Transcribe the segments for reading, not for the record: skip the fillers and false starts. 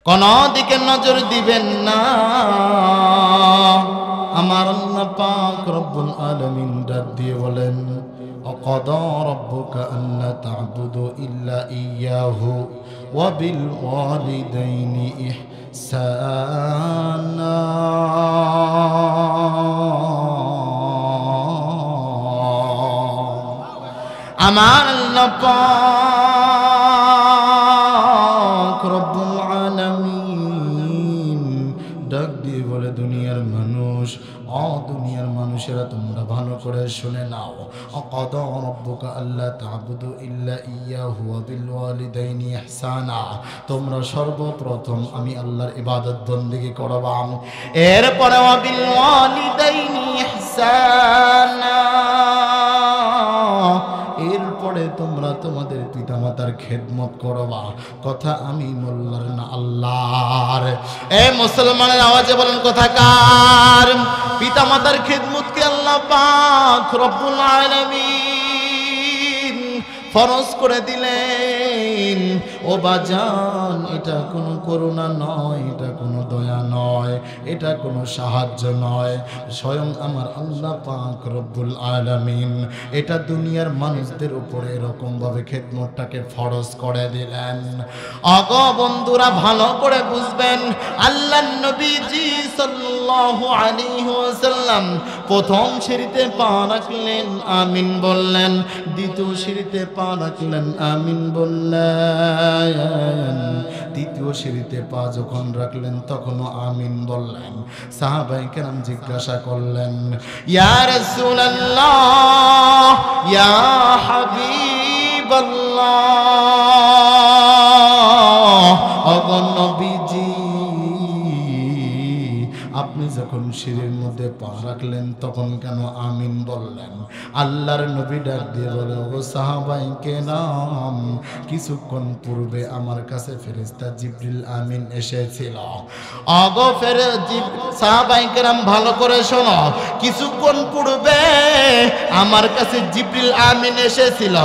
কোন দিকে নজর দিবেন না। আমার আল্লাহ পাক রব্বুল আলামিন ডাক দিয়ে বলেন, وقضى ربك ألا تعبدوا إلا إياه وبالوالدين إحسانا আমার আল্লাহ পাক রব্বুল আলামিন ডাক দিয়ে বলে, দুনিয়ার মানুষ, দুনিয়ার মানুষেরা তোমরা ভালো করে শুনে নাও। অকদা রব্বুকা আল্লা তা'বুদু ইল্লা ইয়াহু ওয়া বিল ওয়ালিদাইনি ইহসানা, তোমরা সর্বপ্রথম আমি আল্লাহর ইবাদত বন্দেগী করবা, এরপরে ওয়া বিল ওয়ালিদাইনি ইহসানা, এরপরে তোমরা তোমাদের পিতামাতার খেদমত করবা। কথা আমি মোল্লার না আল্লাহর। এ মুসলমানের আওয়াজে বলেন কথা কার? পিতামাতার খেদমতকে আল্লাহ পাক রব্বুল আলামিন ফরজ করে দিলেন। ও বাজান, এটা কোনো করুণা নয়, এটা কোনো দয়া নয়, এটা কোনো সাহায্য নয়, স্বয়ং আমার আল্লাহ পাক রব্বুল আলামিন এটা দুনিয়ার মানুষদের উপরে এরকম ভাবে খেদমতটাকে ফরজ করে দিলেন। আগো বন্ধুরা, ভালো করে বুঝবেন, আল্লাহর নবীজি সাল্লাল্লাহু আলাইহি ওয়াসাল্লাম প্রথম সিঁড়িতে পা রাখলেন, আমিন বললেন। দ্বিতীয় সিঁড়িতে পা রাখলেন, আমিন বললেন। তৃতীয় সিঁড়িতে পা যখন রাখলেন তখনও আমিন বললেন। সাহাবায়ে কেরাম জিজ্ঞাসা করলেন, ইয়া রাসূলুল্লাহ, ইয়া হাবিবাল্লাহ, ওগো নবীজি, আপনি যখন সিঁড়ির মধ্যে পা রাখলেন তখন কেন আমিন বললেন? আল্লাহর নবী ডাক দিয়ে বলে, ও সাহাবায়ে কেরাম, কিছুক্ষণ পূর্বে আমার কাছে ফেরেশতা জিবরিল আমিন এসেছিল। আগো সাহাবায়ে কেরাম ভালো করে শোনো, কিছুক্ষণ পূর্বে আমার কাছে জিবরিল আমিন এসেছিল।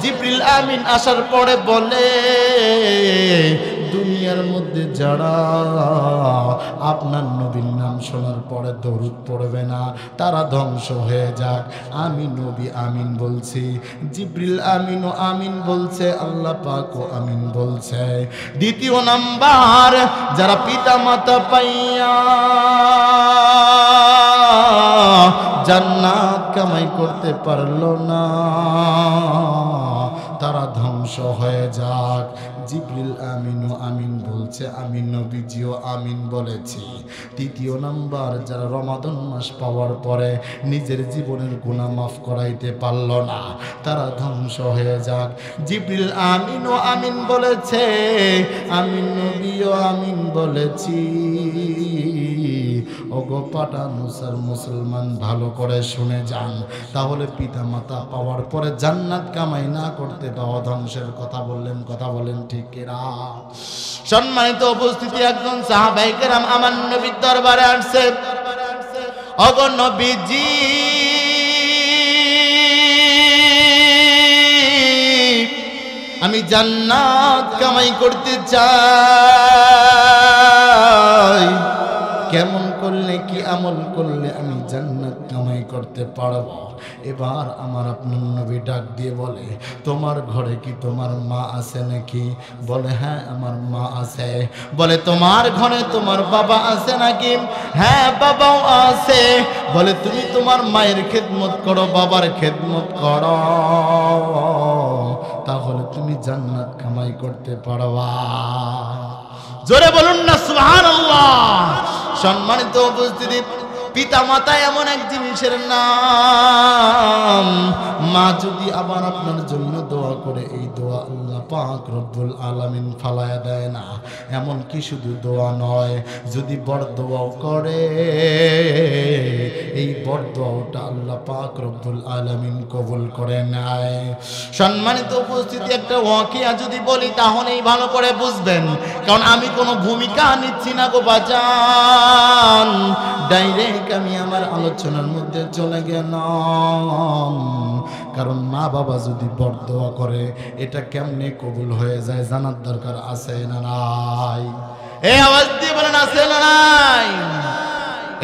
জিবরিল আমিন আসার পরে বলে, দুনিয়ার মধ্যে যারা আপনার নবীর নাম শোনার পরে দরুদ পড়বে না তারা ধ্বংস হয়ে যাক। আমি নবী আমিন বলছি, জিবরিল আমিনও আমিন বলছে, আল্লাহ পাকও আমিন বলছে। দ্বিতীয় নাম্বার, যারা পিতা মাতা পাইয়া জান্নাত কামাই করতে পারলো না তারা ধ্বংস হয়ে যাক। জিবরিল আমিনও আমিন বলছে, আমি নবীজিও আমিন বলেছি। তৃতীয় নাম্বার, যারা রমাদান মাস পাওয়ার পরে নিজের জীবনের গুনাহ মাফ করাইতে পারল না তারা ধ্বংস হয়ে যাক। জিবরিল আমিনও আমিন বলেছে, আমি নবীও আমিন বলেছি। ওগো পাটানুসার মুসলমান, ভালো করে শুনে যান, তাহলে পিতা মাতা পাওয়ার পরে জান্নাত কামাই না করতে পাওয়া ধ্বংসের কথা বললেন। কথা বলেন ঠিক কিনা? সম্মানিত উপস্থিতি, একজন সাহাবায়ে কেরাম আমার নবীর দরবারে আসছে। ওগো নবীজি, আমি জান্নাত কামাই করতে চাই, কেমন করলে, কি আমল করলে আমি জান্নাত কামাই করতে পারবো? এবার আমার আপনার নবী ডাক দিয়ে বলে, তোমার ঘরে কি তোমার মা আছে নাকি? বলে, হ্যাঁ আমার মা আছে। বলে, তোমার ঘরে তোমার বাবা আছে নাকি? হ্যাঁ বাবাও আছে। বলে, তুমি তোমার মায়ের খেদমত করো, বাবার খেদমত করো, তাহলে তুমি জান্নাত কামাই করতে পারবা। জোরে বলুন না সুবহানাল্লাহ। সম্মানিত উপস্থিতি, পিতা মাতা এমন এক জিনিসের নাম, মা যদি আবার আপনার জন্য দোয়া করে, এই দোয়া আল্লাহ পাক রব্বুল আলামিন ফালায়া দেয় না। এমন কি শুধু দোয়া নয়, যদি বরদোয়াও করে, এই বরদোয়াটা আল্লাহ পাক রব্বুল আলামিন কবুল করে নেয়। সম্মানিত উপস্থিতি, একটা ওয়াকিয়া যদি বলি তাহলেই ভালো করে বুঝবেন, কারণ আমি কোনো ভূমিকা নিচ্ছি না গো বাজান, ডাইরেক্ট আমি আমার আলোচনার মধ্যে চলে গেলাম। কারণ মা বাবা যদি বরদোয়া করে, এটা কেমনে কবুল হয়ে যায় জানার দরকার আছে না নাই? এই আওয়াজ দিয়ে বলেন আছে না নাই?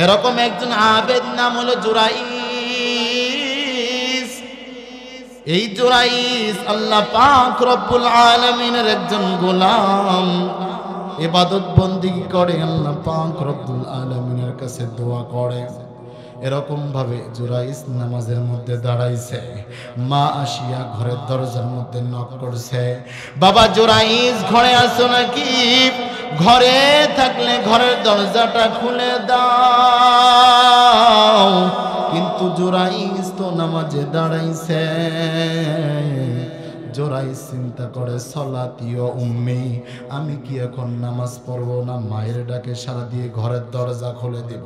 এরকম একজন আবেদ নাম হলো জুরাইস। এই জুরাইস আল্লাহ পাক রব্বুল আলামিনের একজন গোলাম, ইবাদত বন্দেগী করে, আল্লাহ পাক রব্বুল আলামিনের কাছে দোয়া করে। এরকম ভাবে জুরাইস নামাজের মধ্যে দাঁড়াইছে, মা আসিয়া ঘরের দরজার মধ্যে নক করছে, বাবা জুরাইস ঘরে আসো নাকি? ঘরে থাকলে ঘরের দরজাটা খুলে দাও। কিন্তু জুরাইস তো নামাজে দাঁড়াইছে। জোরাইস চিন্তা করে, সলাতিও উম্মি, আমি কি এখন নামাজ পড়বো না মায়ের ডাকে সাড়া দিয়ে ঘরের দরজা খুলে দিব?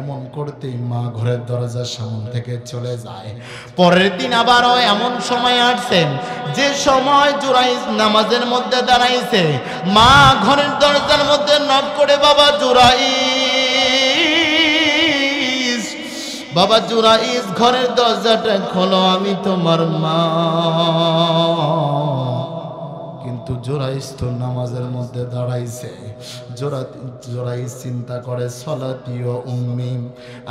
এমন করতেই মা ঘরের দরজার সামনে থেকে চলে যায়। পরের দিন আবারও এমন সময় আসছেন যে সময় জোরাইস নামাজের মধ্যে দাঁড়াইছে, মা ঘরের দরজার মধ্যে নক করে, বাবা জোরাইস, বাবা জুরাইস ঘরের দরজাটা খোলো, আমি তোমার মা। কিন্তু জুরাইস তো নামাজের মধ্যে দাঁড়াইছে। জুরাইস চিন্তা করে, সলাতিও উম্মি,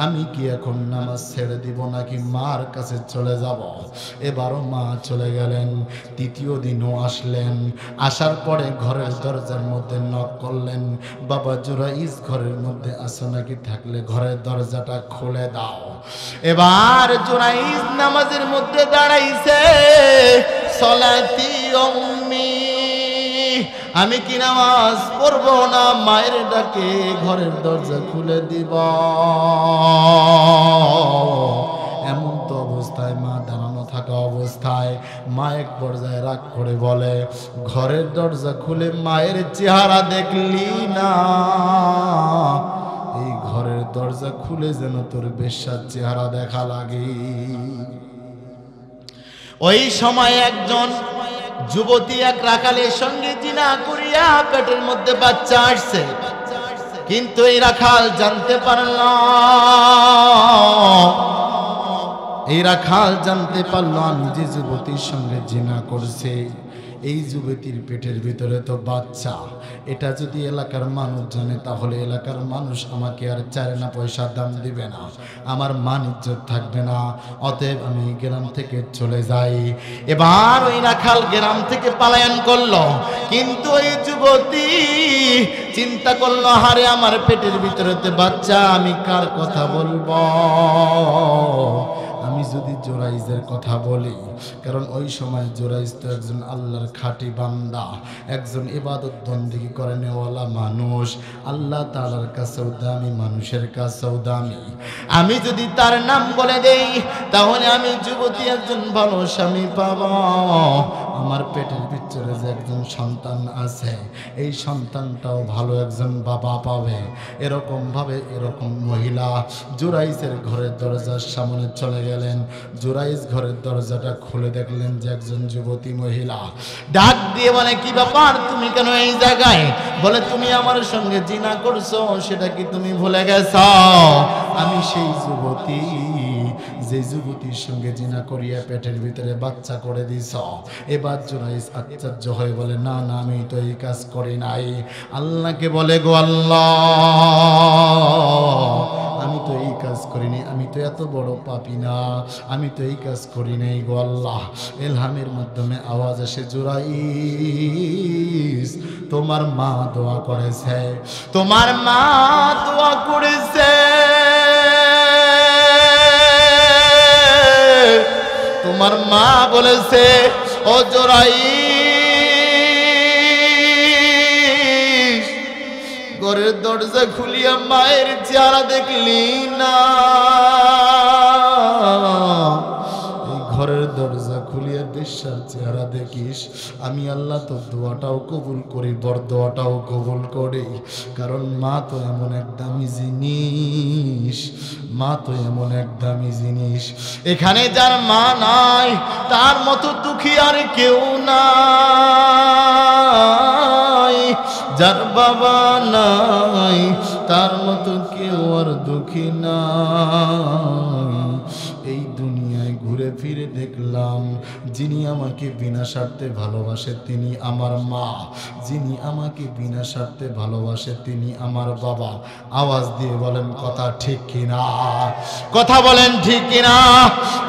আমি কি এখন নামাজ ছেড়ে দিব নাকি মার কাছে চলে যাব? এবারও মা চলে গেলেন। তৃতীয় দিনও আসলেন। আসার পরে ঘরের দরজার মধ্যে নক করলেন, বাবা জুরাইস ঘরের মধ্যে আসো নাকি? থাকলে ঘরের দরজাটা খুলে দাও। এবার জুরাইস নামাজের মধ্যে দাঁড়াইছে, সলাতি উম্মি, আমি কি নামাজ পড়বো না মায়ের ডাকে ঘরের দরজা খুলে দিব? এমন তো অবস্থায় মা দাঁড়ানো থাকা অবস্থায় মা এক পর্যায়ে রাগ করে বলে, ঘরের দরজা খুলে মায়ের চেহারা দেখলি না? এই ঘরের দরজা খুলে যেন তোর বেশ্যার চেহারা দেখা লাগে। ওই সময় একজন যুবতী এক রাখালের সঙ্গে জিনা করিয়া পেটের মধ্যে বাচ্চা আসছে, কিন্তু এই রাখাল জানতে পারল, এই রাখাল জানতে পারল আমি যে যুবতীর সঙ্গে জিনা করছে, এই যুবতীর পেটের ভিতরে তো বাচ্চা। এটা যদি এলাকার মানুষ জানে তাহলে এলাকার মানুষ আমাকে আর 4 আনা পয়সা দাম দিবে না, আমার মান ইজ্জত থাকবে না। অতএব আমি গ্রাম থেকে চলে যাই। এবার ওই রাখাল গ্রাম থেকে পলায়ন করলো। কিন্তু ওই যুবতী চিন্তা করলো, হারে আমার পেটের ভিতরে তো বাচ্চা, আমি কার কথা বলবো? আমি যদি জোরাইজের কথা বলি, কারণ ওই সময় জোরাইজ তো একজন আল্লাহর খাঁটি বান্দা, একজন ইবাদত বন্দেগী করে নেওয়ালা মানুষ, আল্লাহ তাআলার কাছেও দামি, মানুষের কাছেও দামি। আমি যদি তার নাম বলে দেই তাহলে আমি যুবতী একজন ভালো স্বামী পাব, আমার পেটের ভিতরে যে একজন সন্তান আছে এই সন্তানটাও ভালো একজন বাবা পাবে। এরকম ভাবে এরকম মহিলা জোরাইজের ঘরের দরজার সামনে চলে গেলেন। জোরাইজ ঘরের দরজাটা খুলে দেখলেন যে একজন যুবতী মহিলা। ডাক দিয়ে বলে, কি ব্যাপার, তুমি কেন এই জায়গায়? বলে, তুমি আমার সঙ্গে জিনা করছো, সেটা কি তুমি ভুলে গেছ? আমি সেই যুবতী যে যুবতীর সঙ্গে জিনা করিয়া পেটের ভিতরে বাচ্চা করে দিছ। এবার জোরাইজ আশ্চর্য হয়ে বলে, না না, আমি তো এই কাজ করি নাই। আল্লাহকে বলে, গো আল্লাহ, আমি তো এই কাজ করিনি, আমি তো এত বড় পাপী না, আমি তো এই কাজ করি নাই গো আল্লাহ। ইলহামের মাধ্যমে আওয়াজ আসে, জোরাইজ তোমার মা দোয়া করেছে, তোমার মা দোয়া করেছে, তোমার মা বলেছে, ও জোরাইজ ঘরের দরজা খুলিয়া মায়ের চেহারা দেখলি না? এই ঘরের দরজা খুলিয়া বেশ্যার চেহারা দেখিস? আমি আল্লাহ তো দোয়াটাও কবুল করি, বরদোয়াটাও কবুল করি, কারণ মা তো এমন এক দামি জিনিস, মা তো এমন এক দামি জিনিস। এখানে যার মা নাই তার মতো দুঃখী আর কেউ নাই, যার বাবা নাই তার মতো কেউ আর দুঃখী নাই। এই দুনিয়ায় ঘুরে ফিরে দেখলাম যিনি আমাকে বিনা স্বার্থে ভালোবাসে তিনি আমার মা, যিনি আমাকে বিনা স্বার্থে ভালোবাসে তিনি আমার বাবা। আওয়াজ দিয়ে বলেন কথা ঠিক কিনা? কথা বলেন ঠিক কিনা?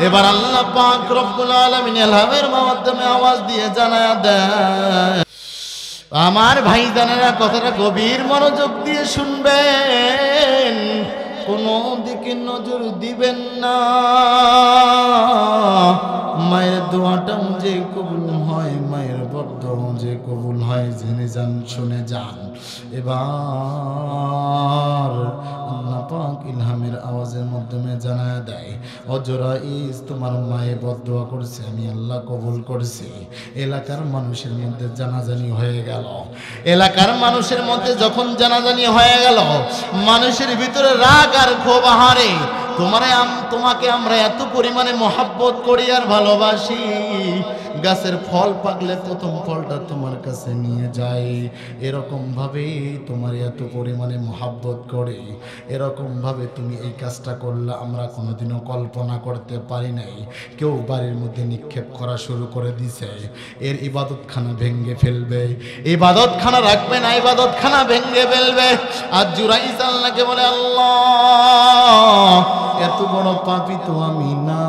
এবার আল্লাহ পাক রব্বুল আলামিন ইলহামের মাধ্যমে আওয়াজ দিয়ে জানায়া দেয়। আমার ভাইজানেরা কথাটা গভীর মনোযোগ দিয়ে শুনবেন, কোনো দিকে নজর দিবেন না। মায়ের দোয়াটাও যে কবুল হয়, মায়ের বদদোয়াও যে কবুল হয়, জেনে যান শুনে যান। এবার আল্লাহ পাক ইলহামের আওয়াজের মাধ্যমে জানায় দেয়, অজরাইজ তোমার মায়ে বদদোয়া করছে, আমি আল্লাহ কবুল করছি। এলাকার মানুষের মধ্যে জানাজানি হয়ে গেল। এলাকার মানুষের মধ্যে যখন জানাজানি হয়ে গেল, মানুষের ভিতরে রাগ আর ক্ষোভ হারে। তোমাকে আমরা এত পরিমাণে মহাব্বত করি আর ভালোবাসি, গাছের ফল পাকলে প্রথম ফলটা তোমার কাছে নিয়ে যাই। এরকম ভাবে তোমার এত পরিমাণে মহাব্বত করে, এরকম ভাবে তুমি এই কাজটা করলে আমরা কোনোদিনও কল্পনা করতে পারি নাই। কেউ বাড়ির মধ্যে নিক্ষেপ করা শুরু করে দিছে, এর ইবাদতখানা ভেঙ্গে ফেলবে, ইবাদতখানা রাখবে না, ইবাদতখানা ভেঙ্গে ফেলবে। আর জুরাইজ আল্লাহকে বলে, আল্লাহ এত বড় পাপী তো আমি না,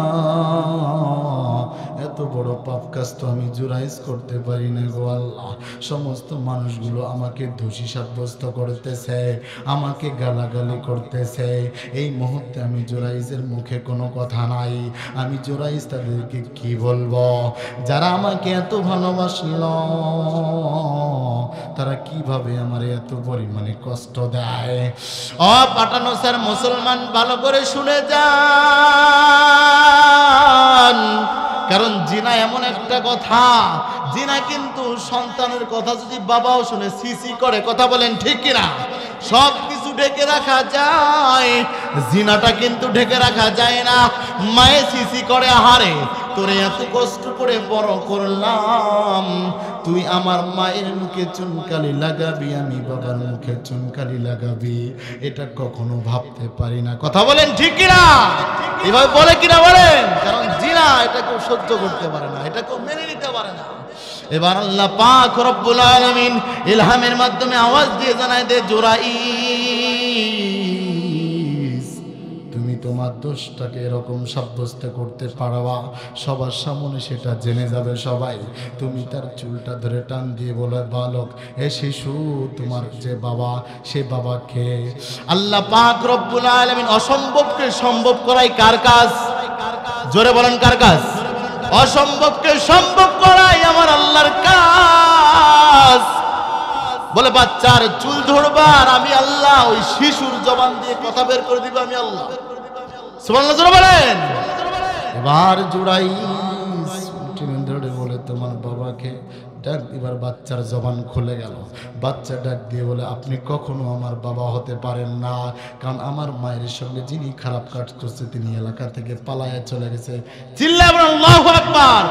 এত বড় পাপ কাজ তো আমি জুরাইজ করতে পারি না গো আল্লাহ। সমস্ত মানুষগুলো আমাকে দোষী সাব্যস্ত করতেছে, আমাকে গালাগালি করতেছে। এই মুহূর্তে আমি জুরাইজের মুখে কোনো কথা নাই, আমি জুরাইজ তাদেরকে কি বলবো? যারা আমাকে এত ভালোবাসলো তারা কিভাবে আমার এত পরিমাণে কষ্ট দেয়। ও পাঠানো স্যার মুসলমান, ভালো করে শুনে যান, কারণ জিনা এমন একটা কথা, জিনা কিন্তু সন্তানের কথা যদি বাবাও শুনে সিসি করে। কথা বলেন ঠিক কিনা? সব কিছু ঢেকে রাখা যায়, জিনাটা কিন্তু ঢেকে রাখা যায় না। মায়ে সিসি করে, হারে তোরে এত কষ্ট করে বড় করলাম, তুই আমার মায়ের মুখে চুনকালি লাগাবি, আমি বাবার মুখে চুনকালি লাগাবি, এটা কখনো ভাবতে পারি না। কথা বলেন ঠিক কিনা? এভাবে বলে কিনা বলেন? কারণ জিনা এটা কেউ সহ্য করতে পারে না, এটা কেউ মেনে নিতে পারে না। এবার আল্লাহ পাক রব্বুল আলামিন ইলহামের মাধ্যমে আওয়াজ দিয়ে জানায় দে, জুরাইজ তুমি তোমার দোষটাকে এরকম সাব্যস্ত করতে পারবা, সবার সামনে সেটা জেনে যাবে সবাই। তুমি তার চুলটা ধরে টান দিয়ে বলে, বালক এ শিশু, তোমার যে বাবা সে বাবাকে। আল্লাহ পাক রব্বুল আলামিন অসম্ভবকে সম্ভব করাই কার কাজ? জোরে বলেন কার কাজ? অসম্ভবকে সম্ভব করাই আমার আল্লাহর কাজ। বলে বাচ্চার চুল ধরবার আমি আল্লাহ, ওই শিশুর জবান দিয়ে কথা বের করে দিব আমি আল্লাহ। সুবহানাল্লাহ জোরে বলেন। এবার জুরাইজ ধরে বলে, তোমার বাবাকে ডাক। এবার বাচ্চার জবান খুলে গেল, বাচ্চা ডাক দিয়ে বলে, আপনি কখনো আমার বাবা হতে পারেন না, কারণ আমার মায়ের সঙ্গে যিনি খারাপ কাজ করছে তিনি এলাকা থেকে পালায়া চলে গেছে। চিল্লায় বলেন আল্লাহু আকবার।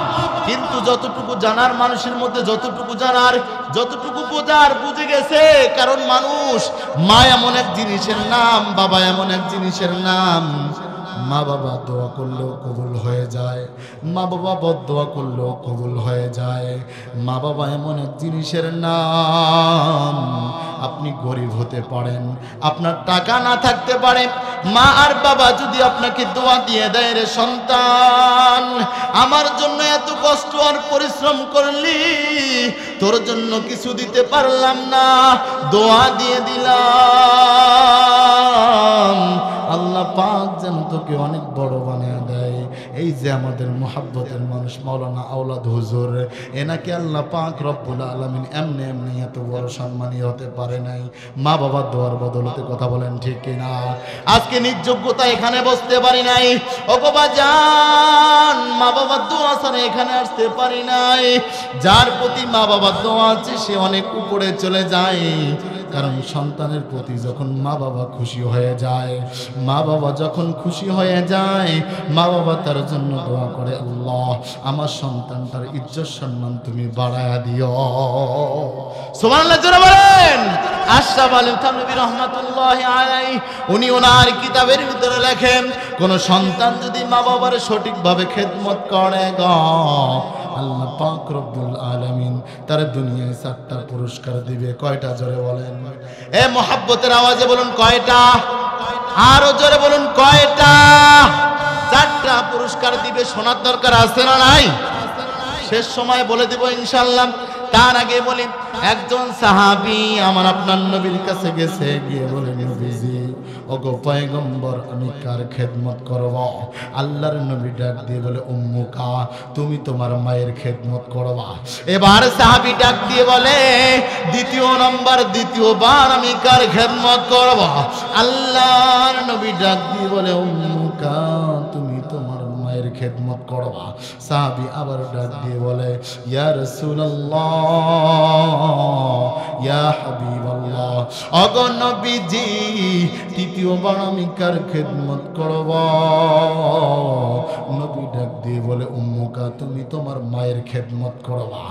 কিন্তু যতটুকু জানার মানুষের মধ্যে, যতটুকু জানার, যতটুকু বোঝার বুঝে গেছে। কারণ মানুষ, মা এমন এক জিনিসের নাম, বাবা এমন এক জিনিসের নাম, মা বাবা দোয়া করলেও কবুল হয়ে যায়, মা বাবা বদদোয়া করলেও কবুল হয়ে যায়। মা বাবা এমন এক জিনিসের নাম, আপনি গরিব হতে পারেন, আপনার টাকা না থাকতে পারে, মা আর বাবা যদি আপনাকে দোয়া দিয়ে দেয়, রে সন্তান আমার জন্য এত কষ্ট আর পরিশ্রম করলি, তোর জন্য কিছু দিতে পারলাম না, দোয়া দিয়ে দিলাম, আল্লাহ পাক যেন তোকে অনেক বড় বানিয়ে দেয়। এই যে আমাদের মুহাব্বতের মানুষ মাওলানা আওলাদ হুজুর, এনাকে আল্লাহ পাক রব্বুল আলামিন এমনি এমনি এত বড় সম্মানী হতে পারে নাই, মা বাবার দোয়ার বদলতে। কথা বলেন ঠিক কিনা? আজকে নিজ যোগ্যতা এখানে বসতে পারি নাই, ও বাবা জান, মা বাবার দোয়া ছাড়া এখানে আসতে পারি নাই। যার প্রতি মা বাবার দোয়া আছে সে অনেক উপরে চলে যায়, কারণ সন্তানের প্রতি যখন মা বাবা খুশি হয়ে যায়, মা বাবা যখন খুশি হয়ে যায়, মা বাবা তার জন্য দোয়া করে, আল্লাহ আমার সন্তানটার ইজ্জত সম্মান তুমি বাড়ায়া দিও। সুবহানাল্লাহ জোরে বলেন। আশরাফ আলী থানভী রহমাতুল্লাহি আলাইহি উনি ওনার কিতাবের ভিতরে লেখেন, কোন সন্তান যদি মা বাবার সঠিকভাবে খেদমত করে গো, আল্লাহ পাক রব্বুল আলামিন তার দুনিয়ায় 4টা পুরস্কার দিবে। কয়টা জোরে বলেন? এ মোহাব্বতের আওয়াজে বলুন কয়টা? আরো জোরে বলুন কয়টা? 4টা পুরস্কার দিবে। শোনার দরকার আছে না নাই? শেষ সময় বলে দিব ইনশাআল্লাহ। তার আগে বলি, একজন সাহাবী আমার আপনার নবীর কাছে গেছে, গিয়ে বলে, নবীজি ওগো পয়গম্বর, আমি কার খেদমত করব? আল্লাহর নবী ডাক দিয়ে বলে, উম্মুকা, তুমি তোমার মায়ের খেদমত করবা। এবার সাহাবী ডাক দিয়ে বলে, দ্বিতীয়বার আমি কার খেদমত করব? আল্লাহর নবী ডাক দিয়ে বলে, উম্মুকা, তুমি তোমার মায়ের খেদমত করবা। সাহাবী আবার ডাক দিয়ে বলে, ইয়া রাসূলুল্লাহ, ইয়া হাবিবাল্লাহ, ওগো নবীজি, তৃতীয়বার আমি কার খেদমত করব? নবী ডাক দিয়ে বলে, উম্মুকা, তুমি তোমার মায়ের খেদমত করবা।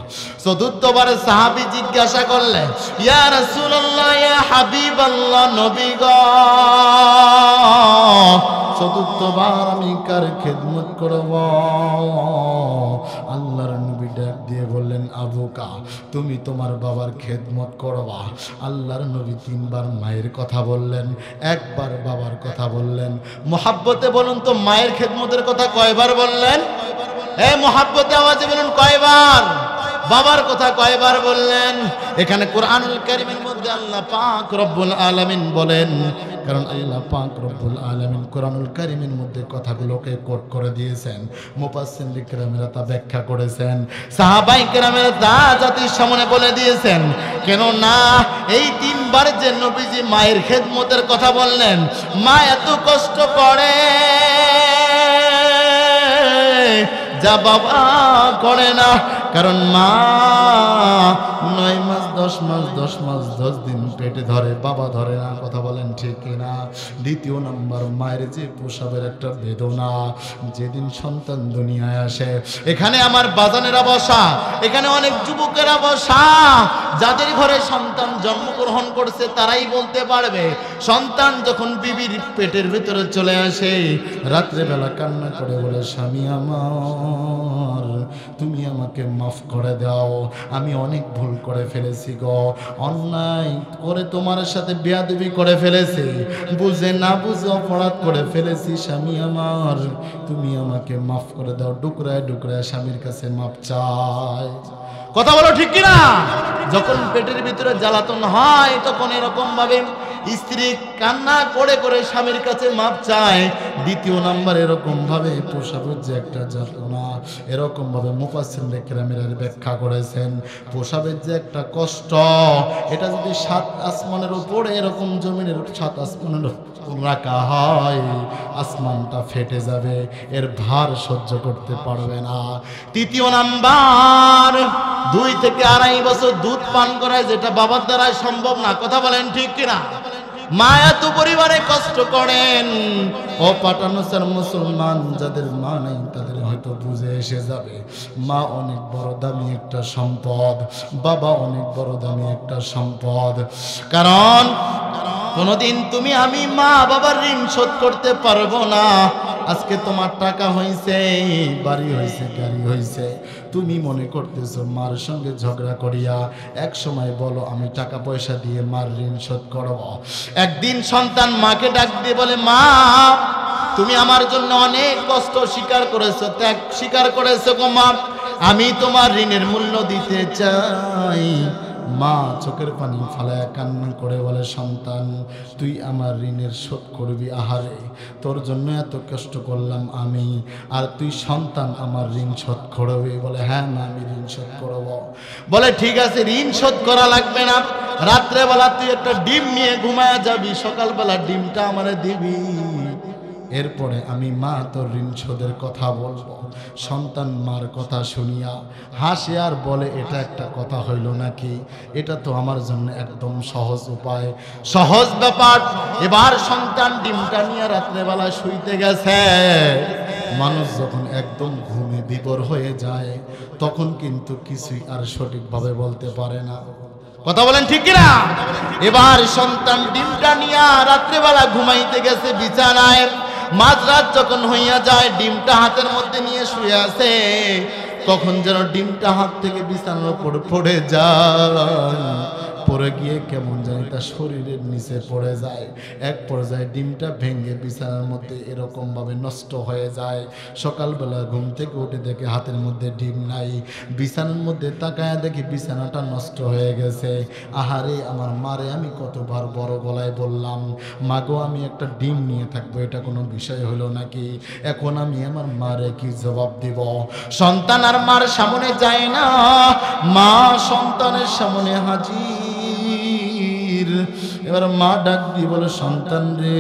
চতুর্থবার সাহাবী জিজ্ঞাসা করলেন, ইয়া রাসূলুল্লাহ, ইয়া হাবিবাল্লাহ, নবী গো, চতুর্থবার আমি কার খেদমত করব? আল্লাহর নবী ডাক দিয়ে বললেন, আবুকা, তুমি তোমার বাবার খেদমত করবা। আল্লাহর নবী 3বার মায়ের কথা বললেন, 1বার বাবার কথা বললেন। মোহাব্বতে বলুন তো, মায়ের খেদমতের কথা কয়বার বললেন? এ মোহাব্বতে আওয়াজে বলুন কয়বার? বাবার কথা কয়বার বললেন? এখানে কোরআনুল কারীমের মধ্যে আল্লাহ পাক রব্বুল আলামিন বলেন, কারণ আল্লাহ পাক রব্বুল আলামিন কোরআনুল কারীমের মধ্যে কথাগুলোকে কোট করে দিয়েছেন, মুফাসসিরিন কিরামেরা তা ব্যাখ্যা করেছেন, সাহাবায়ে কেরামেরা তা জাতির সামনে বলে দিয়েছেন। কেন না, এই 3বার যে নবীজি মায়ের খেদমতের কথা বললেন, মা এত কষ্ট করে যা বাবা করে না। কারণ মা 9 মাস 10 মাস 10 মাস 10 দিন পেটে ধরে, বাবা ধরে না। কথা বলেন ঠিক কিনা? দ্বিতীয় নাম্বার, মায়ের যে প্রসবের একটা বেদনা, যেদিন সন্তান দুনিয়ায় আসে, এখানে আমার বাজানেরা বসা, এখানে অনেক যুবকেরা বসা, যাদের ঘরে সন্তান জন্মগ্রহণ করছে তারাই বলতে পারবে, সন্তান যখন বিবির পেটের ভিতরে চলে আসে, রাত্রেবেলা কান্না করে বলে, স্বামী আমার, তুমি আমাকে মাফ করে দাও, আমি অনেক ভুল করে ফেলেছি গো, অন্যায় করে তোমার সাথে বেয়াদবি করে ফেলেছি, বুঝে না বুঝে অপরাধ করে ফেলেছি, স্বামী আমার, তুমি আমাকে মাফ করে দাও। ডুকরায় ডুকরায় স্বামীর কাছে মাফ চায়। কথা বলো ঠিক কিনা? যখন পেটের ভিতরে জ্বালাতন হয়, তখন এরকম ভাবে স্ত্রী কান্না করে করে স্বামীর কাছে মাপ চায়। দ্বিতীয় নাম্বার, এরকম ভাবে প্রসবের যে একটা যাতনা, এরকম ভাবে মুফাসসিরিন কিরামেরা ব্যাখ্যা করেছেন, প্রসবের যে একটা কষ্ট, এটা যদি 7 আসমানের উপরে, এরকম জমিনের 7 আসমানের রাখা হয়, আসমানটা ফেটে যাবে, এর ভার সহ্য করতে পারবে না। তৃতীয় নাম্বার, 2 থেকে 2.5 বছর দুধ পান করায়, যেটা বাবার দ্বারা সম্ভব না। কথা বলেন ঠিক কিনা? মা এত পরিবারে কষ্ট করেন। ও পাটানোসার মুসলমান, যাদের মা নেই তাদের হয়তো বুঝে এসে যাবে, মা অনেক বড় দামি একটা সম্পদ, বাবা অনেক বড় দামি একটা সম্পদ। কারণ কোনদিন তুমি আমি মা বাবার ঋণ শোধ করতে পারবো না। আজকে তোমার টাকা হয়েছে, বাড়ি হয়েছে, গাড়ি হয়েছে, তুমি মনে করতেছো মার সঙ্গে ঝগড়া করিয়া এক সময় বলো আমি টাকা পয়সা দিয়ে মার ঋণ শোধ করব। একদিন সন্তান মাকে ডাক দিয়ে বলে, মা তুমি আমার জন্য অনেক কষ্ট স্বীকার করেছো, ত্যাগ স্বীকার করেছো গো মা, আমি তোমার ঋণের মূল্য দিতে চাই। মা চোখের পানি ফালায়া কান্না করে বলে, সন্তান তুই আমার ঋণের শোধ করবি। আহারে, তোর জন্য এত কষ্ট করলাম আমি, আর তুই সন্তান আমার ঋণ শোধ করবি? বলে, হ্যাঁ মা, আমি ঋণ শোধ করব। বলে, ঠিক আছে, ঋণ শোধ করা লাগবে না, রাত্রেবেলা তুই একটা ডিম নিয়ে ঘুমায়া যাবি, সকালবেলা ডিমটা আমারে দিবি, এরপরে আমি মা তোর ঋণ শোধের কথা বলবো। সন্তান মার কথা শুনিয়া হাসে আর বলে, এটা একটা কথা হইল নাকি? এটা তো আমার জন্য একদম সহজ উপায়, সহজ ব্যাপার। এবার সন্তান ডিমটা নিয়ে রাত্রেবেলা শুইতে গেছে। মানুষ যখন একদম ঘুমে বিভোর হয়ে যায়, তখন কিন্তু কিছুই আর সঠিকভাবে বলতে পারে না। কথা বলেন ঠিক কিনা? এবার সন্তান ডিমটা নিয়ে রাত্রেবেলা ঘুমাইতে গেছে বিছানায়। মাঝরাত যখন হইয়া যায়, ডিমটা হাতের মধ্যে নিয়ে শুয়ে আছে, তখন যেন ডিমটা হাত থেকে বিছানার উপর পড়ে যায়। পড়ে গিয়ে কেমন জানি তার শরীরের নিচে পড়ে যায়। এক পর্যায়ে ডিমটা ভেঙে বিছানার মধ্যে এরকম ভাবে নষ্ট হয়ে যায়। সকালবেলা ঘুম থেকে উঠে দেখে হাতের মধ্যে ডিম নাই। বিছানার মধ্যে তাকায় দেখি বিছানাটা নষ্ট হয়ে গেছে। আহারে আমার মারে আমি কতবার বড় গলায় বললাম, মাগো আমি একটা ডিম নিয়ে থাকবো, এটা কোনো বিষয় হলো নাকি? এখন আমি আমার মারে কি জবাব দিব? সন্তান আর মার সামনে যায় না, মা সন্তানের সামনে হাজির। এবার মা ডাক দিয়ে বলে, সন্তান রে,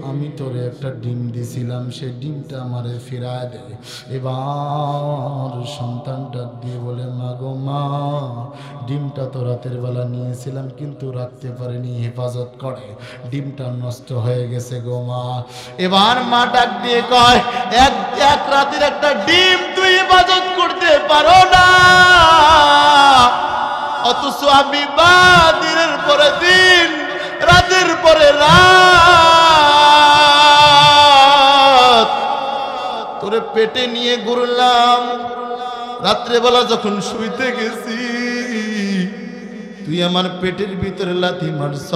আমি তোরে একটা ডিম দিছিলাম, সেই ডিমটা আমারে ফিরায় দে। এবার সন্তান ডাক দিয়ে বলে, মা গো মা, ডিমটা তো রাতের বেলা নিয়েছিলাম কিন্তু রাখতে পারিনি, হেফাজত করে ডিমটা নষ্ট হয়ে গেছে গো মা। এবার মা ডাক দিয়ে কয়, এক রাতের একটা ডিম তুই হেফাজত করতে পারো না, অথচ আমি দিনের পরে দিন, রাতের পরে রাত তোরে পেটে নিয়ে ঘুরলাম। রাত্রেবেলা যখন শুইতে গেছি, তুই আমার পেটের ভিতরে লাথি মারছ,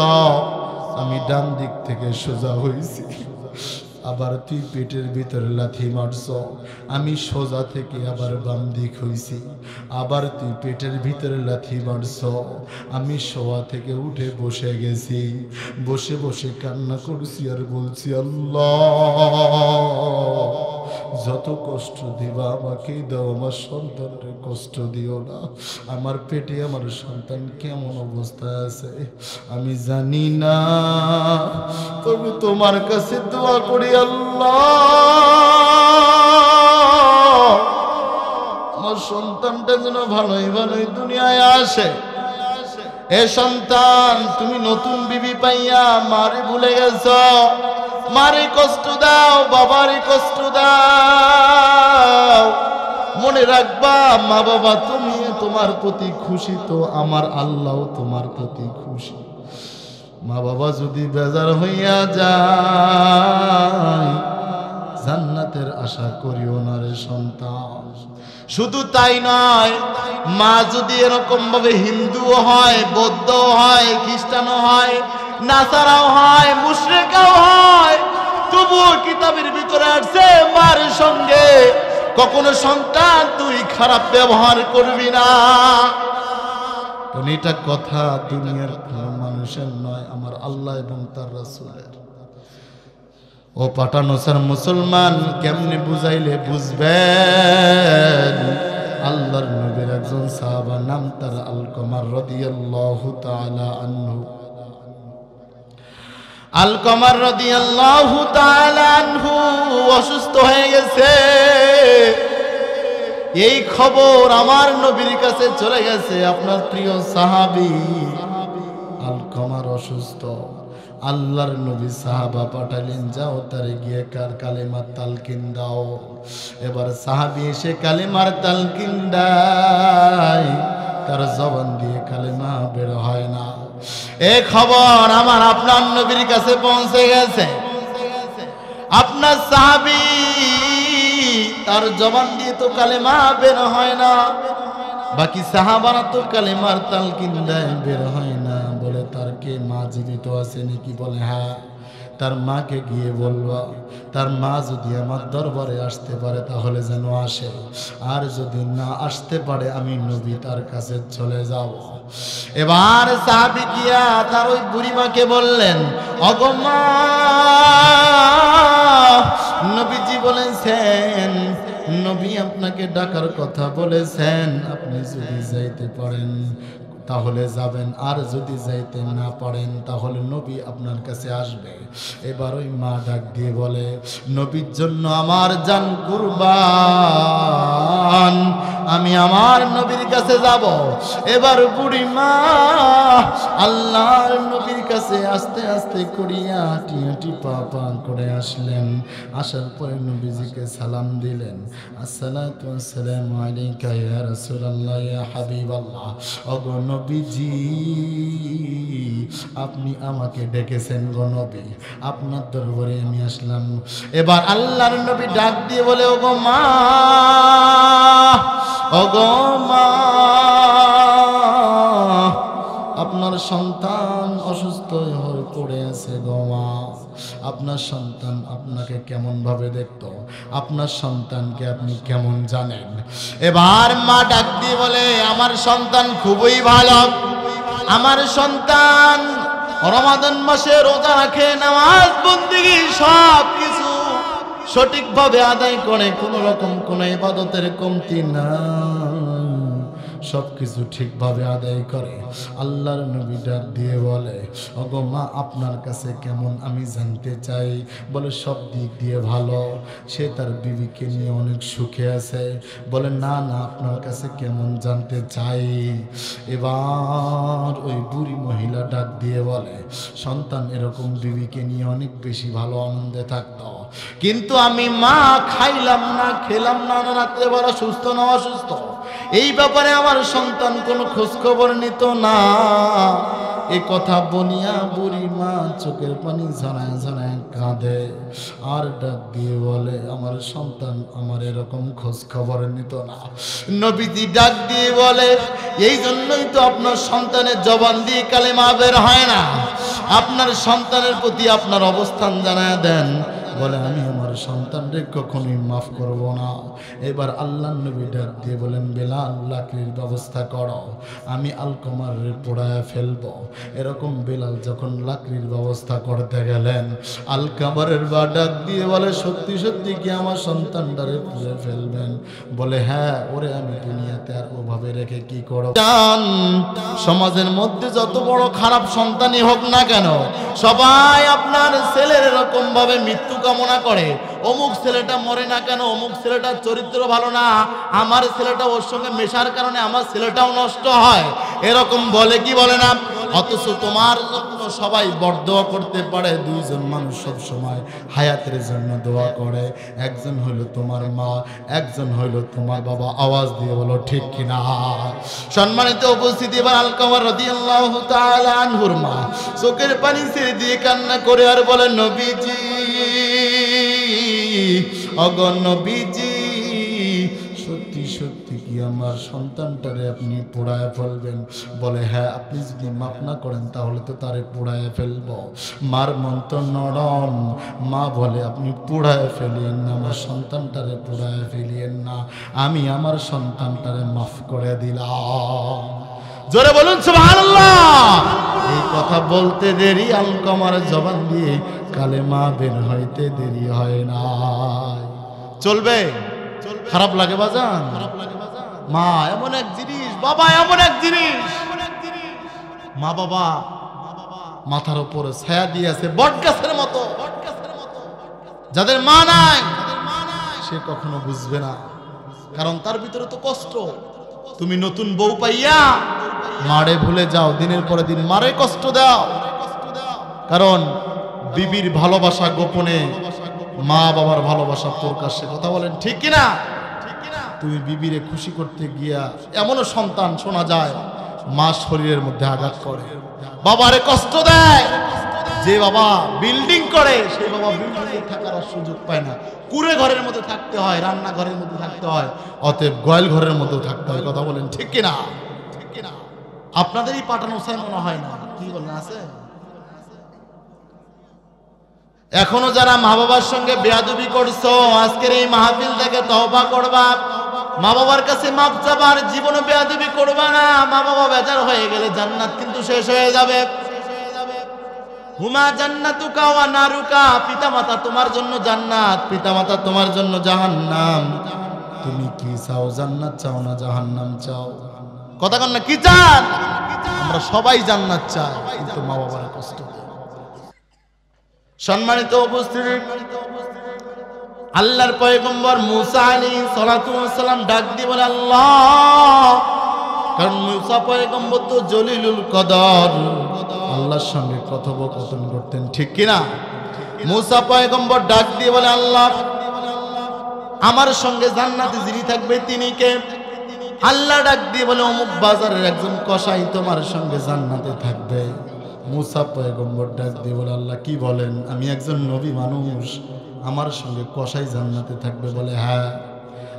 আমি ডান দিক থেকে সোজা হইছি। আবার তুই পেটের ভিতরে লাথি মারছ, আমি সোজা থেকে আবার বাম দিক হইছি। আবার তুই পেটের ভিতরে লাথি মারছ, আমি শোয়া থেকে উঠে বসে গেছি। বসে বসে কান্না করছি আর বলছি, আল্লাহ যত কষ্ট দিবা আমাকে দাও, আমার সন্তানকে কষ্ট দিও না। আমার পেটে আমার সন্তান কেমন অবস্থায় আছে আমি জানি না, তবে তোমার কাছে দোয়া করি, আল্লাহ আমার সন্তানটা যেন ভালোই ভালোই দুনিয়ায় আসে। এ সন্তান, তুমি নতুন বিবি পাইয়া মারে ভুলে গেছ, মারে কষ্ট দাও, বাবারে কষ্ট দাও। মনে রাখবা, মা বাবা তুমি তোমার প্রতি খুশি তো আমার আল্লাহ তোমার প্রতি খুশি। মা বাবা যদি বেজার হইয়া যায়, জান্নাতের আশা করিও না রে সন্তান। শুধু তাই নয়, মা যদি এরকম ভাবে হিন্দুও হয়, বৌদ্ধও হয়, খ্রিস্টানও হয়, নাসারাও হয়, মুশরিকাও হয়, তবুও কিতাবের ভিতরে আসছে মার সঙ্গে কখনো সন্তান তুই খারাপ ব্যবহার করবি না। এটা কথা দুনিয়ার কোনো মানুষের নয়, আমার আল্লাহ এবং তার রাসূলের। ও পাঠানোসার মুসলমান, কেমনে বুঝাইলে বুঝবেন? আল্লাহর নবীর একজন সাহাবা, নাম তার আলকমা রাদিয়াল্লাহু তাআলা আনহু। আলকমা রাদিয়াল্লাহু তাআলা আনহু অসুস্থ হয়ে গেছে। এই খবর আমার নবীর কাছে চলে গেছে, আপনার প্রিয় সাহাবী আলকমার অসুস্থ। আল্লাহর নবী সাহাবা পাঠালেন, যাও তারে গিয়ে কালেমার তালকিন দাও। এবার সাহাবী এসে কালেমার তালকিন দেয়, তার জবান দিয়ে কালেমা বের হয় না। এই খবর আমার আপনার নবীর কাছে পৌঁছে গেছে। আপনার সাহাবী তার জবান দিয়ে তো কালেমা বের হয় না, বাকি সাহাবারা তো কালেমার তালকিন দেয়, বের হয় না। বলে তার কে মা জীবিত আছে নাকি? বলে হ্যাঁ। তার মাকে গিয়ে বলবা, তার মা যদি আমার দরবারে আসতে পারে তাহলে যেন আসে, আর যদি না আসতে পারে আমি নবী তার কাছে চলে যাব। এবার সাহাবী গিয়া তার ওই বুড়িমাকে বললেন, ওগো মা, নবীজি বলেছেন, নবী আপনাকে ডাকার কথা বলেছেন, আপনি যদি যাইতে পারেন তাহলে যাবেন, আর যদি যাইতে না পারেন তাহলে নবী আপনার কাছে আসবে। এবার ওই মা ডাক দিয়ে বলে, নবীর জন্য আমার জান কুরবান, আমি আমার নবীর কাছে যাব। এবার বুড়ি মা আল্লাহর নবীর কাছে আস্তে আস্তে করিয়া হাঁটি হাঁটি পা পা করে আসলেন। আসার পরে নবীজিকে সালাম দিলেন, আসসালাতু ওয়াসসালামু আলাইকা ইয়া রাসূলুল্লাহ ইয়া হাবিবাল্লাহ। ওগো নবীজি, আপনি আমাকে ডেকেছেন গো নবী, আপনার দরবারে আমি আসলাম। এবার আল্লাহর নবী ডাক দিয়ে বলে, ওগো মা, ওগো মা, আপনার সন্তান অসুস্থ হয়ে পড়ে আছে গো মা। আপনার সন্তান আপনাকে কেমন ভাবে দেখতো, আপনার সন্তানকে আপনি কেমন জানেন? এবার মা ডাক দিয়ে বলে, আমার সন্তান খুবই ভালো, আমার সন্তান রমাদান মাসে রোজা রাখে, নামাজ বন্দেগী সব কিছু সঠিকভাবে আদায় করে, কোনো রকম কোনো ইবাদতের কমতি না, সবকিছু ঠিকভাবে আদায় করে। আল্লাহর নবী ডাক দিয়ে বলে, ওগো মা, আপনার কাছে কেমন আমি জানতে চাই। বলে, সব দিক দিয়ে ভালো, সে তার বিবিকে নিয়ে অনেক সুখে আছে। বলে, না না, আপনার কাছে কেমন জানতে চাই। এবার ওই বুড়ি মহিলা ডাক দিয়ে বলে, সন্তান এরকম বিবিকে নিয়ে অনেক বেশি ভালো আনন্দে থাকতো, কিন্তু আমি মা খাইলাম না, খেলাম না, রাত্রে বড় সুস্থ না অসুস্থ, এই ব্যাপারে আমার সন্তান কোনো খোঁজ খবর নিত না। এ কথা বলিয়া বুড়ি মা চোখের পানি ঝরায় ঝরায় কাঁদে, আর ডাক দিয়ে বলে, আমার সন্তান আমার এরকম খোঁজ খবর নিত না। নবীজি ডাক দিয়ে বলে, এই জন্যই তো আপনার সন্তানের জবান দিয়ে কালেমা বের হয় না। আপনার সন্তানের প্রতি আপনার অবস্থান জানায় দেন। বলে, আমি আমার সন্তানকে কখনোই মাফ করব না। এবার আল্লাহ নবী ডাক দিয়ে বলেন, বেলাল, লাকড়ির ব্যবস্থা করো, আমি আলকমার পোড়ায় ফেলবো। এরকম বেলাল যখন লাকড়ির ব্যবস্থা করতে গেলেন, আলকামারের বা ডাক দিয়ে বলে, সত্যি সত্যি কি আমার সন্তানটারে পুড়ে ফেলবেন? বলে, হ্যাঁ, ওরে আমি দুনিয়াতে আর ওভাবে রেখে কি করব? জান, সমাজের মধ্যে যত বড় খারাপ সন্তানই হোক না কেন, সবাই আপনার ছেলের এরকম ভাবে মৃত্যু কামনা করে। অমুক ছেলেটা মরে না কেন, অমুক ছেলেটার চরিত্র ভালো না, আমার ছেলেটা ওর সঙ্গে মেশার কারণে আমার ছেলেটাও নষ্ট হয়, এরকম বলে কি বলে না? অথচ তোমার জন্য সবাই বরদোয়া করতে পারে। দুইজন মানুষ সব সময় হায়াতের জন্য দোয়া করে, একজন হইল তোমার মা, একজন হইল তোমার বাবা। আওয়াজ দিয়ে বলো ঠিক কিনা? সম্মানিত উপস্থিতি, এবার আলকামা রাদিয়াল্লাহু তাআলা আনহুর মা চোখের পানি ছেড়ে দিয়ে কান্না করে আর বলে, নবীজি, ওগো নবীজি, সত্যি সত্যি কি আমার সন্তানটারে আপনি পোড়ায় ফেলবেন? বলে, হ্যাঁ, আপনি যদি মাফ না করেন তাহলে তো তারে পোড়ায় ফেলবো। মার মন তো নরম, মা বলে, আপনি পোড়ায় ফেলিয়েন না, আমার সন্তানটারে পোড়ায় ফেলিয়েন না, আমি আমার সন্তানটারে মাফ করে দিলাম। জোরে বলুন সুবহানাল্লাহ। এই কথা বলতে দেরি আলকামার জবান দিয়ে কালেমা বের হইতে দেরি হয় না। চলবে? খারাপ লাগে বাজান? মা এমন এক জিনিস, বাবা এমন এক জিনিস। মা বাবা মাথার উপরে ছায়া দিয়েছে বটগাছের মতো। যাদের মা নাই সে কখনো বুঝবে না, কারণ তার ভিতরে তো কষ্ট। তুমি নতুন বউ পাইয়া মারে ভুলে যাও, দিনের পরে দিন মারে কষ্ট দাও, কারণ বিবির ভালোবাসা গোপনে, মা বাবার ভালোবাসা প্রকাশ্যে। কথা বলেন ঠিক কিনা? তুমি বিবিরে খুশি করতে গিয়া এমনও সন্তান শোনা যায় মা শরীরের মধ্যে আঘাত করে, বাবারে কষ্ট দেয়। যে বাবা বিল্ডিং করে সেই বাবা বিল্ডিং এ থাকার সুযোগ পায় না, কুড়ে ঘরের মধ্যে থাকতে হয়, রান্না ঘরের মধ্যে থাকতে হয়, অতএব গোয়াল ঘরের মধ্যেও থাকতে হয়। কথা বলেন ঠিক কিনা? আপনাদেরই পাঠানো চাই মনে হয় না, কি বলেন? আছে এখনো যারা মা বাবার সঙ্গে বেয়াদবি করছো, আজকের এই মাহফিল থেকে তওবা করবা, মা বাবার কাছে মাপ চাবার, জীবনে বেয়াদবি করবা না। মা বাবা বেজার হয়ে গেলে জান্নাত কিন্তু শেষ হয়ে যাবে। হুমা জান্নাতুকা ওয়া নারুকা, পিতামাতা তোমার জন্য জান্নাত, পিতামাতা তোমার জন্য জাহান্নাম। তুমি কি চাও? জান্নাত চাও না জাহান্নাম চাও? কথা কন না, কি চান? আমরা সবাই জান্নাত চাই, কিন্তু মা বাবার কষ্ট দেয়। সম্মানিত উপস্থিতি, আল্লাহর পয়গম্বর মুসা আলাইহিস সালাতু ওয়াস সালাম ডাক দিয়ে বলে আল্লাহ, কারণ মুসা পয়গম্বর তো জলিলুল কদর, আল্লাহর সঙ্গে কথোপকথন করতেন, ঠিক কিনা? মুসা পয়গম্বর ডাক দিয়ে বলে আল্লাহ, আমার সঙ্গে জান্নাতে যিনি থাকবে তিনি কে? আল্লাহ ডাক দিয়ে বলে অমুক বাজারের একজন কসাই তোমার সঙ্গে জান্নাতে থাকবে। মুসা পয়গম্বর ডাক দিয়ে বলে আল্লাহ, কি বলেন? আমি একজন নবী মানুষ, আমার সঙ্গে কসাই জান্নাতে থাকবে? বলে হ্যাঁ,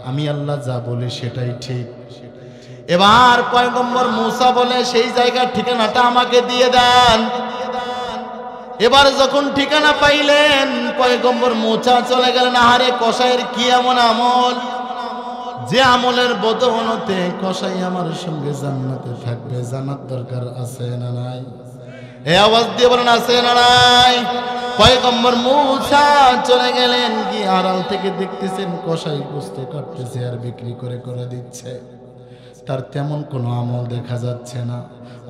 আমি আল্লাহ যা বলি সেটাই ঠিক। এবার পয়গম্বর মুসা বলে সেই জায়গার ঠিকানাটা আমাকে দিয়ে দেন। এবার যখন ঠিকানা পাইলেন পয়গম্বর মুসা চলে গেলেন। আহারে, কসাইয়ের কি এমন আমল যে আমলের বদৌলতে কসাই আমার সঙ্গে জান্নাতে থাকবে? জানার দরকার আছে না নাই? এই আওয়াজ দিয়ে বলেন আছে না নাই? পয়গম্বর মুসা চলে গেলেন, কি আড়াল থেকে দেখতেছেন কসাই গোস্ত কাটতেছে আর বিক্রি করে করে দিচ্ছে। তার তেমন কোনো আমল দেখা যাচ্ছে না।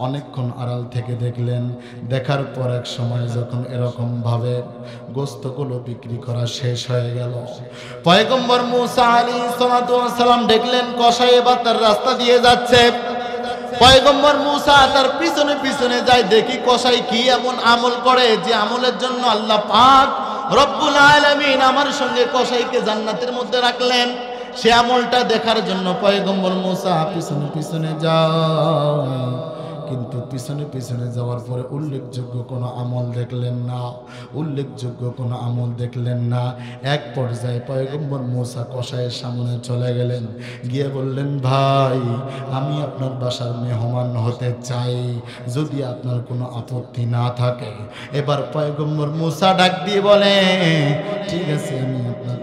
অনেকক্ষণ আড়াল থেকে দেখলেন, দেখার পর এক সময় যখন এরকম ভাবে গোস্তগুলো বিক্রি করা শেষ হয়ে গেল, পয়গম্বর মুসা আলাইহিস সালাতু ওয়াস সালাম দেখলেন কসাই এবার তার রাস্তা দিয়ে যাচ্ছে। পয়গম্বর মুসা তার পিছনে পিছনে যায়, দেখি কসাই কি এমন আমল করে যে আমলের জন্য আল্লাহ পাক রব্বুল আলামিন আমার সঙ্গে কসাইকে জান্নাতের মধ্যে রাখলেন। সে আমলটা দেখার জন্য পয়গম্বর মুসা পিছনে পিছনে যায়, কিন্তু পিছনে পিছনে যাওয়ার পরে উল্লেখযোগ্য কোনো আমল দেখলেন না, উল্লেখযোগ্য কোনো আমল দেখলেন না। এক পর্যায়ে পয়গম্বর মুসা কসাইয়ের সামনে চলে গেলেন, গিয়ে বললেন, ভাই আমি আপনার বাসার মেহমান হতে চাই, যদি আপনার কোনো আপত্তি না থাকে। এবার পয়গম্বর মুসা ডাক দিয়ে বলে, ঠিক আছে, আমি আপনার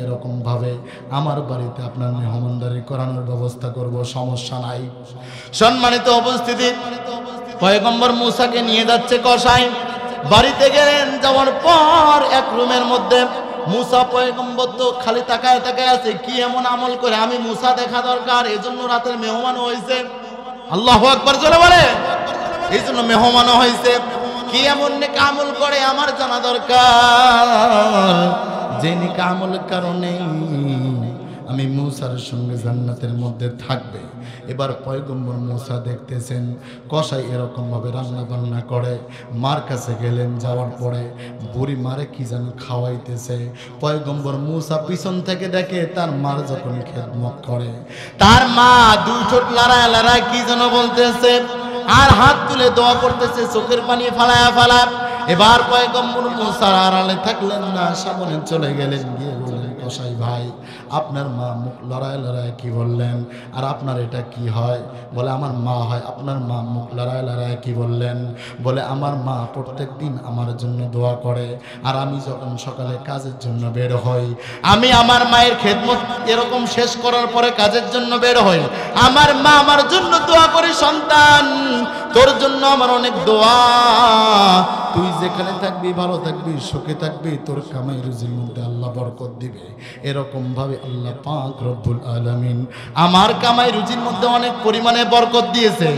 এরকম ভাবে আমার বাড়িতে আপনার মেহমানদারি করানোর ব্যবস্থা করব, সমস্যা নাই। সম্মানিত উপস্থিতি, পয়গম্বর মুসাকে নিয়ে যাচ্ছে কসাই। বাড়িতে গেলেন, যাওয়ার পর এক রুমের মধ্যে মুসা পয়গম্বর তো খালি তাকায় তাকায় আছে, কি এমন আমল করে আমি মুসা দেখা দরকার, এজন্য রাতের মেহমান হয়েছে। আল্লাহু আকবার জোরে বলে, এই জন্য মেহমান হয়েছে। কি এমন নেক আমল করে আমার জানা দরকার, যে নেক আমলের কারণে আমি মুসার সঙ্গে জান্নাতের মধ্যে থাকবে। এবার পয়গম্বর মুসা দেখতেছেন কসাই এরকম ভাবে রান্না বান্না করে। মার কাছে গেলেন, যাওয়ার পরে বুড়ি মারে কি যেন খাওয়াইতেছে। পয়গম্বর মুসা পিছন থেকে দেখে তার মার যখন খেদমত করে, তার মা দুই ঠোঁট লড়ায় লড়ায় কি যেন বলতেছে আর হাত তুলে দোয়া করতেছে, চোখের পানি ফালায়া ফালা। এবার পয়গম্বর মুসা আড়ালে থাকলেন না, সামনে চলে গেলেন, গিয়ে বললেন, কসাই ভাই আপনার মা মুখ লড়ায় লড়ায় কি বললেন, আর আপনার এটা কি হয়? বলে আমার মা হয়। আপনার মা মুখ লড়ায় লড়ায় কি বললেন? বলে আমার মা প্রত্যেক দিন আমার জন্য দোয়া করে, আর আমি যখন সকালে কাজের জন্য বের হই, আমি আমার মায়ের খেদমত এরকম শেষ করার পরে কাজের জন্য বের হই, আমার মা আমার জন্য দোয়া করে, সন্তান তোর জন্য আমার অনেক দোয়া, তুই যেখানে থাকবি ভালো থাকবি, সুখে থাকবি, তোর কামাই রুজির মধ্যে আল্লাহ বরকত দিবে। এরকম ভাবে আল্লাহ পাক রব্বুল আলামিন আমার কামাই রুজির মধ্যে অনেক পরিমাণে বরকত দিয়েছে।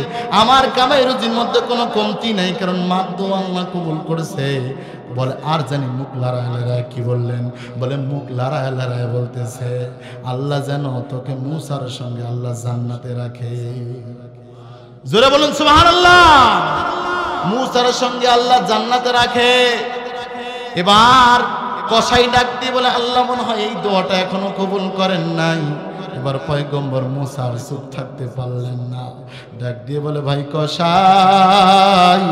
আমার কামাই রুজির মধ্যে কোনো কমতি নাই, কারণ মার দোয়া আল্লাহ কবুল করেছে। বলে আর জানি মুখ লড়ায় লড়ায় কি বললেন? বলে মুখ লড়ায় লড়ায় বলতেছে আল্লাহ যেন তোকে মুসার সঙ্গে আল্লাহ জান্নাতে রাখে। জোরে বলুন সুবহানাল্লাহ। মুসার সঙ্গে আল্লাহ জান্নাতে রাখে। এবার কসাই ডাক দিয়ে বলে, আল্লাহ মনে হয় এই দোয়াটা এখনো কবুল করেন নাই। এবার পয়গম্বর মুসা আর চুপ থাকতে পারলেন না, ডাক দিয়ে বলে, ভাই কসাই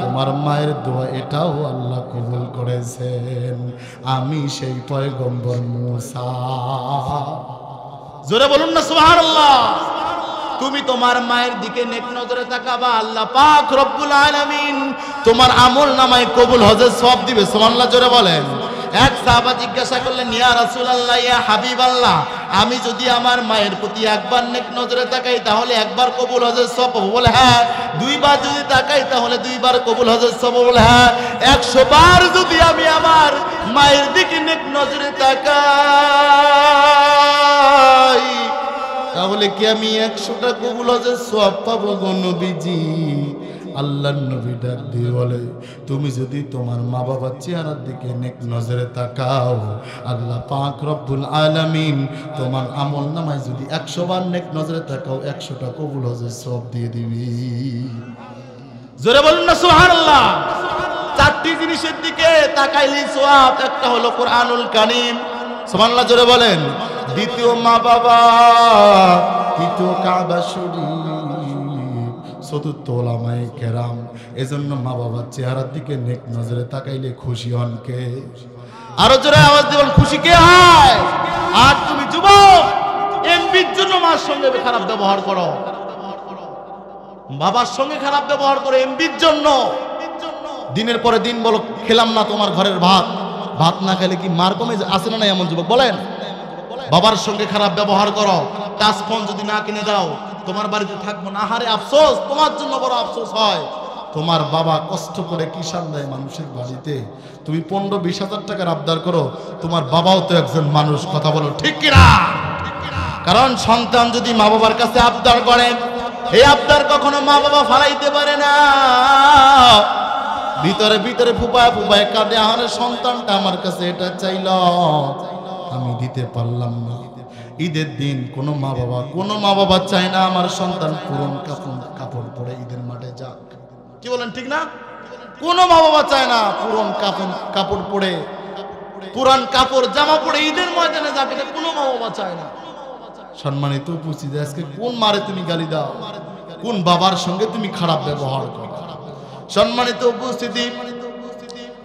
তোমার মায়ের দোয়া এটাও আল্লাহ কবুল করেছেন, আমি সেই পয়গম্বর মুসা। জোরে বলুন না সুবহানাল্লাহ। তুমি তোমার মায়ের দিকে নেক নজরে তাকাবা, আল্লাহ পাক রব্বুল আলামিন তোমার আমল নামায় কবুল হজের সওয়াব দিবে। সুবহানাল্লাহ জোরে বলেন। এক সাহাবা জিজ্ঞাসা করলেন, ইয়া রাসূলুল্লাহ, ইয়া হাবিবাল্লাহ, আমি যদি আমার মায়ের প্রতি একবার নেক নজরে তাকাই তাহলে একবার কবুল হজের সওয়াব পাবো? বলে হ্যাঁ। দুইবার যদি তাকাই তাহলে দুইবার কবুল হজের সওয়াব? বলে হ্যাঁ। 100 বার যদি আমি আমার মায়ের দিকে নেক নজরে তাকাই তাহলে কি আমি 100টা কবুল হজের সওয়াব পাবো গো নবীজি? আল্লাহর নবী ডাক দিয়ে বলে, তুমি যদি তোমার মা বাবার চেহারার দিকে নেক নজরে তাকাও, আল্লাহ পাক রব্বুল আলামিন তোমার আমল নামায় যদি 100 বার নেক নজরে তাকাও 100টা কবুল হজের সওয়াব দিয়ে দিবি। জোরে বলুন না সুবহানাল্লাহ। 4টি জিনিসের দিকে তাকাইলে সওয়াব। একটা হলো কোরআনুল কারীম, সুবহানাল্লাহ জোরে বলেন। দ্বিতীয় মা বাবা, তৃতীয় কাবা শরীফ, চতুর্থ ওলামায়ে কেরাম। এজন্য মা বাবার চেহারার দিকে নেক নজরে তাকাইলে খুশি হন কে? আরো জোরে আওয়াজ দিবেন, খুশি কে হয়? আর তুমি যুবক, এমবির জন্য মার সঙ্গে খারাপ ব্যবহার করো, বাবার সঙ্গে খারাপ ব্যবহার করো এমবির জন্য। দিনের পরে দিন বলো খেলাম না তোমার ঘরের ভাত, ভাত না খেলে কি মার কমে আসে না? এমন যুবক বলেন। বাবার সঙ্গে খারাপ ব্যবহার করো, টাচ ফোন যদি না কিনে দাও তোমার বাড়িতে থাকবো না, আহারে আফসোস, তোমার জন্য বড় আফসোস হয়। তোমার বাবা কষ্ট করে কিষান দেয় মানুষের বাড়িতে, তুমি 15-20 হাজার টাকার আবদার করো, তোমার বাবাও তো একজন মানুষ, কথা বলো ঠিক কিনা? কারণ সন্তান যদি মা বাবার কাছে আবদার করে, এই আবদার কখনো মা বাবা ফালাইতে পারে না। ভিতরে ভিতরে ফুপায় ফুপায় কাঁদে, আহারে সন্তানটা আমার কাছে এটা চাইল, আমি দিতে পারলাম না। ঈদের দিন কোনো মা বাবা চায় না আমার সন্তান পুরন কাপড় পরে ঈদের মাঠে যাক, কি বলেন ঠিক না? কোনো মা বাবা চায় না পুরন কাপড় পরে, পুরান কাপড় জামা পরে ঈদের ময়দানে যাক, এটা কোনো মা বাবা চায় না। সম্মানিত উপস্থিতি, আজকে কোন মারে তুমি গালি দাও, কোন বাবার সঙ্গে তুমি খারাপ ব্যবহার করো? সম্মানিত উপস্থিতি,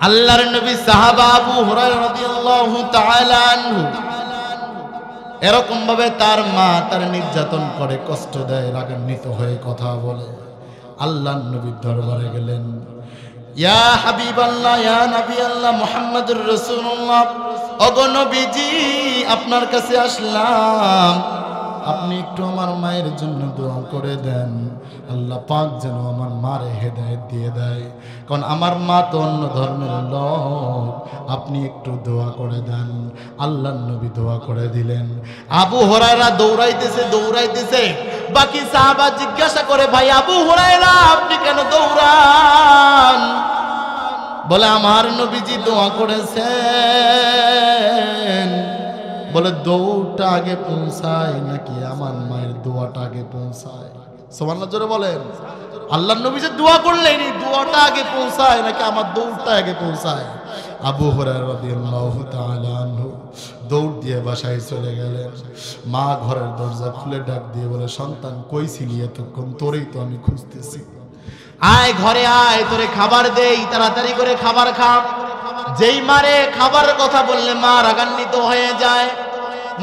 আল্লাহর নবী সাহাবা আবু হুরায়রা রাদিয়াল্লাহু তাআলা আনহু এরকম ভাবে তার মা তার নির্যাতন করে, কষ্ট দেয়, রাগান্বিত হয়ে কথা বলে। আল্লাহর নবীর দরবারে গেলেন, ইয়া হাবিবাল্লাহ, ইয়া নবী আল্লাহ মুহাম্মদুর রাসূলুল্লাহ, ওগো নবীজি আপনার কাছে আসলাম, আপনি একটু আমার মায়ের জন্য দোয়া করে দেন, আল্লাহ পাক যেন আমার মারে হেদায়েত দিয়ে দেয়, কারণ আমার মা তো অন্য ধর্মের লোক, আপনি একটু দোয়া করে দেন। আল্লাহর নবী দোয়া করে দিলেন। আবু হুরায়রা দৌড়াইতেছে, বাকি সাহাবা জিজ্ঞাসা করে, ভাই আবু হুরায়রা আপনি কেন দৌড়ান? বলে আমার নবীজি দোয়া করেছেন। বলে দৌড়টা আগে পৌঁছায় নাকি আমার মায়ের দোয়াটা আগে পৌঁছায়? সুবহানাল্লাহ জোরে বলেন। আল্লাহর নবী যে দোয়া করলেন, এই দোয়াটা আগে পৌঁছায় নাকি আমার দৌড়টা আগে পৌঁছায়? আবু হুরায়রা রাদিয়াল্লাহু তাআলা আনহু দৌড় দিয়ে বাসায় চলে গেলেন। মা ঘরের দরজা খুলে ডাক দিয়ে বলে, সন্তান কই ছিলি এতক্ষণ? তোরেই তো আমি খুঁজতেছি, আয় ঘরে আয়, তোরে খাবার দেই, তাড়াতাড়ি করে খাবার খা। যেই মারে খাবারের কথা বললে মা রাগান্বিত হয়ে যায়,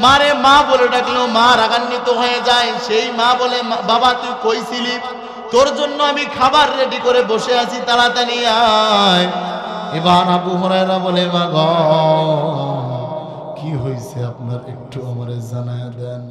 মারে মা বলে ডাকলো মা রাগান্বিত হয়ে যায়। সেই মা বলে, বাবা তুই কই ছিলি? তোর জন্য আমি খাবার রেডি করে বসে আছি, তাড়াতাড়ি আয়। এবার আবু হুরায়রা বলে, মা গো কি হয়েছে আপনার একটু আমারে জানায় দেন।